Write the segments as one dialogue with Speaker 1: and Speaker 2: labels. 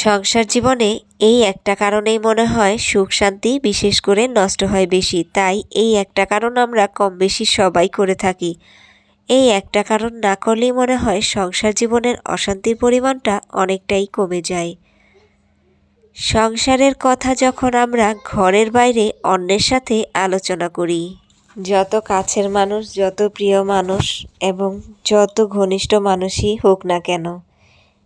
Speaker 1: সংসার জীবনে এই একটা কারণেই মনে হয় সুখ শান্তি বিশেষ করে নষ্ট হয় বেশি। তাই এই একটা কারণ আমরা কম বেশি সবাই করে থাকি। এই একটা কারণ না করলেই মনে হয় সংসার জীবনের অশান্তির পরিমাণটা অনেকটাই কমে যায়। সংসারের কথা যখন আমরা ঘরের বাইরে অন্যের সাথে আলোচনা করি, যত কাছের মানুষ, যত প্রিয় মানুষ এবং যত ঘনিষ্ঠ মানুষই হোক না কেন,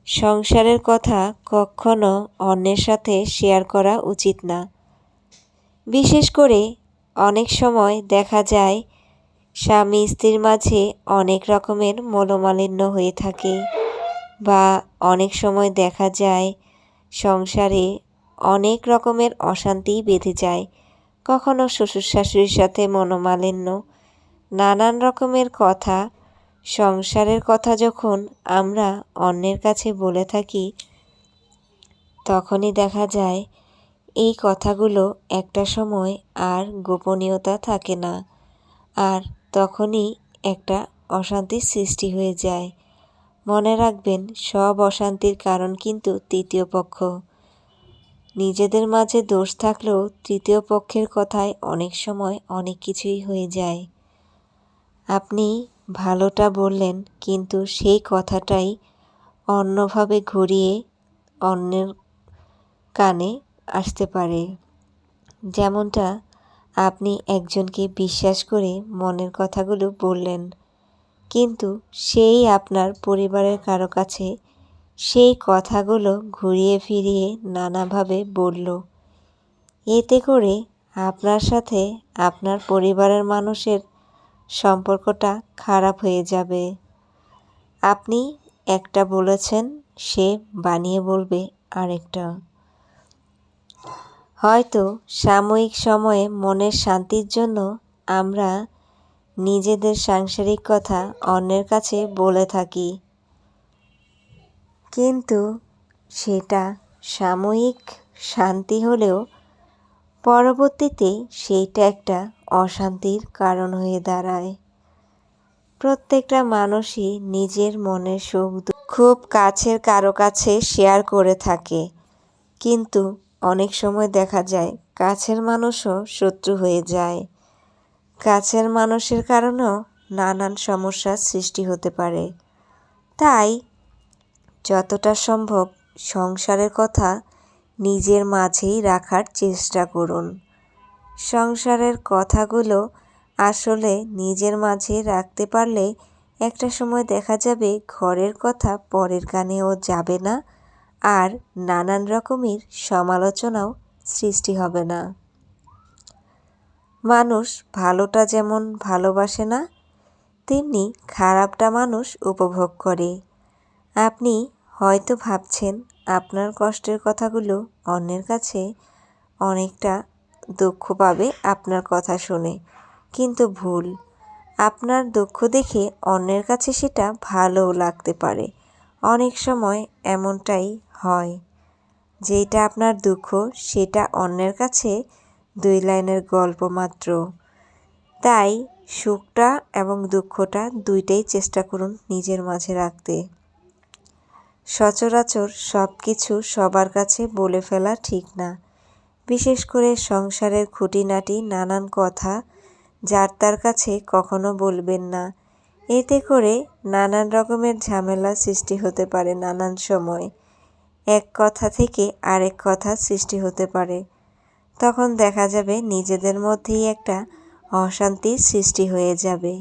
Speaker 1: সংসারের কথা কখনো অন্যের সাথে শেয়ার করা উচিত না। বিশেষ করে অনেক সময় দেখা যায় স্বামী স্ত্রীর মাঝে অনেক রকমের মনোমালিন্য হয়ে থাকে, বা অনেক সময় দেখা যায় সংসারে অনেক রকমের অশান্তি বেঁধে যায়। কখনো শ্বশুর শাশুড়ির সাথে মনোমালিন্য, নানান রকমের কথা। সংসারের কথা যখন আমরা অন্যের কাছে বলে থাকি, তখনই দেখা যায় এই কথাগুলো একটা সময় আর গোপনীয়তা থাকে না, আর তখনই একটা অশান্তির সৃষ্টি হয়ে যায়। মনে রাখবেন, সব অশান্তির কারণ কিন্তু তৃতীয় পক্ষ। নিজেদের মাঝে দোষ থাকলেও তৃতীয় পক্ষের কথায় অনেক সময় অনেক কিছুই হয়ে যায়। আপনি ভালোটা বললেন, কিন্তু সেই কথাটাই অন্যভাবে ঘুরিয়ে অন্যের কানে আসতে পারে। যেমনটা আপনি একজনকে বিশ্বাস করে মনের কথাগুলো বললেন, কিন্তু সেই আপনার পরিবারের কারো কাছে সেই কথাগুলো ঘুরিয়ে ফিরিয়ে নানাভাবে বলল। এতে করে আপনার সাথে আপনার পরিবারের মানুষের সম্পর্কটা খারাপ হয়ে যাবে। আপনি একটা বলেছেন, সে বানিয়ে বলবে আরেকটা। হয়তো সাময়িক সময়ে মনের শান্তির জন্য আমরা নিজেদের সাংসারিক কথা অন্যের কাছে বলে থাকি, কিন্তু সেটা সাময়িক শান্তি হলেও পরবর্তীতে সেইটা একটা অশান্তির কারণ হয়ে দাঁড়ায়। প্রত্যেকটা মানুষই নিজের মনের সুখ দুঃখ খুব কাছের কারো কাছে শেয়ার করে থাকে, কিন্তু অনেক সময় দেখা যায় কাছের মানুষও শত্রু হয়ে যায়। কাছের মানুষের কারণেও নানান সমস্যার সৃষ্টি হতে পারে। তাই যতটা সম্ভব সংসারের কথা নিজের মাঝেই রাখার চেষ্টা করুন। সংসারের কথাগুলো আসলে নিজের মাঝে রাখতে পারলে একটা সময় দেখা যাবে ঘরের কথা পরের কানেও যাবে না, আর নানান রকমের সমালোচনাও সৃষ্টি হবে না। মানুষ ভালোটা যেমন ভালোবাসে না, তেমনি খারাপটা মানুষ উপভোগ করে। আপনি হয়তো ভাবছেন আপনার কষ্টের কথাগুলো অন্যের কাছে অনেকটা দুঃখ পাবে আপনার কথা শুনে, কিন্তু ভুল। আপনার দুঃখ দেখে অন্যের কাছে সেটা ভালোও লাগতে পারে। অনেক সময় এমনটাই হয়, যেটা আপনার দুঃখ সেটা অন্যের কাছে 2 লাইনের গল্প মাত্র। তাই সুখটা এবং দুঃখটা দুইটাই চেষ্টা করুন নিজের মাঝে রাখতে। সচরাচর সব কিছু সবার কাছে বলে ফেলা ঠিক না। বিশেষ করে সংসারের খুঁটিনাটি নানান কথা যার তার কাছে কখনো বলবেন না। এতে করে নানান রকমের ঝামেলা সৃষ্টি হতে পারে। নানান সময় এক কথা থেকে আরেক কথা সৃষ্টি হতে পারে। তখন দেখা যাবে নিজেদের মধ্যেই একটা অশান্তির সৃষ্টি হয়ে যাবে।